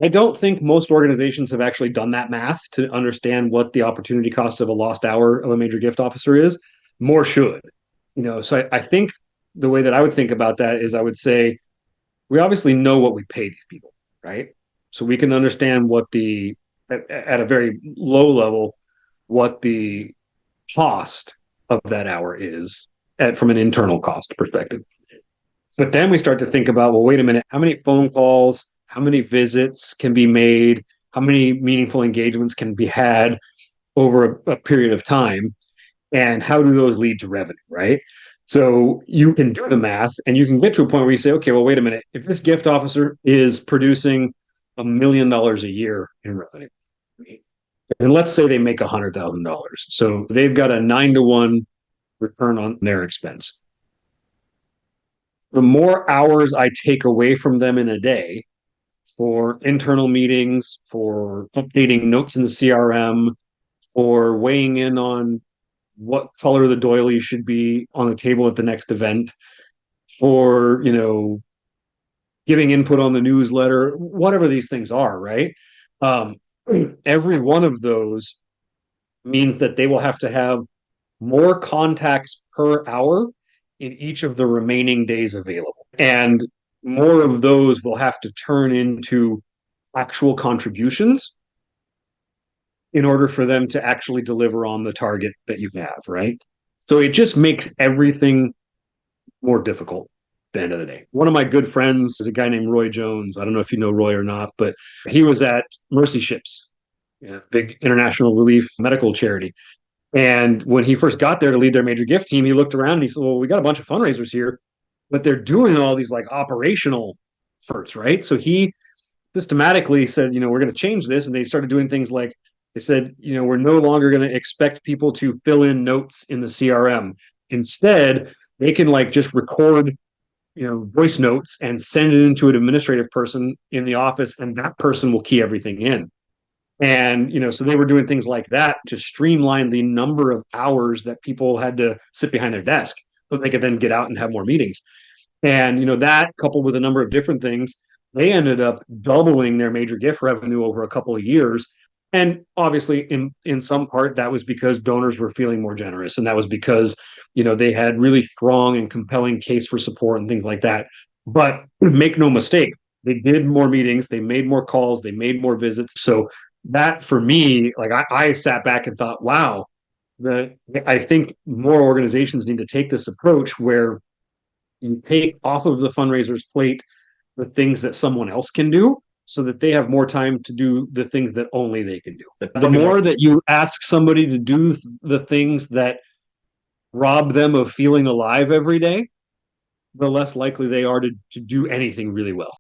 I don't think most organizations have actually done that math to understand what the opportunity cost of a lost hour of a major gift officer is. More should, So I think the way that I would think about that is I would say we obviously know what we pay these people, right? So we can understand at a very low level, what the cost of that hour is from an internal cost perspective. But then we start to think about, well, wait a minute, how many phone calls, how many visits can be made, how many meaningful engagements can be had over a period of time, and how do those lead to revenue, right? So you can do the math and you can get to a point where you say, okay, well, wait a minute, if this gift officer is producing $1 million a year in revenue, and let's say they make $100,000, so they've got a 9-to-1 return on their expense. The more hours I take away from them in a day for internal meetings, for updating notes in the CRM, for weighing in on what color the doily should be on the table at the next event, for, giving input on the newsletter, whatever these things are, right? Um, every one of those means that they will have to have more contacts per hour in each of the remaining days available. And more of those will have to turn into actual contributions in order for them to actually deliver on the target that you have, right? So it just makes everything more difficult at the end of the day. One of my good friends is a guy named Roy Jones. I don't know if you know Roy or not, but he was at Mercy Ships, big international relief medical charity. And when he first got there to lead their major gift team, he looked around and he said, well, we got a bunch of fundraisers here, but they're doing all these like operational efforts, right? So he systematically said, we're going to change this. And they started doing things like they said, we're no longer going to expect people to fill in notes in the CRM. Instead, they can like just record, voice notes and send it into an administrative person in the office, and that person will key everything in. And, so they were doing things like that to streamline the number of hours that people had to sit behind their desk so they could then get out and have more meetings. And, that coupled with a number of different things, they ended up doubling their major gift revenue over a couple of years. And obviously, in some part, that was because donors were feeling more generous. And that was because, they had really strong and compelling case for support and things like that. But make no mistake, they did more meetings, they made more calls, they made more visits. So that for me, like I sat back and thought, wow, I think more organizations need to take this approach where you take off of the fundraiser's plate the things that someone else can do so that they have more time to do the things that only they can do. The more that you ask somebody to do the things that rob them of feeling alive every day, the less likely they are to do anything really well.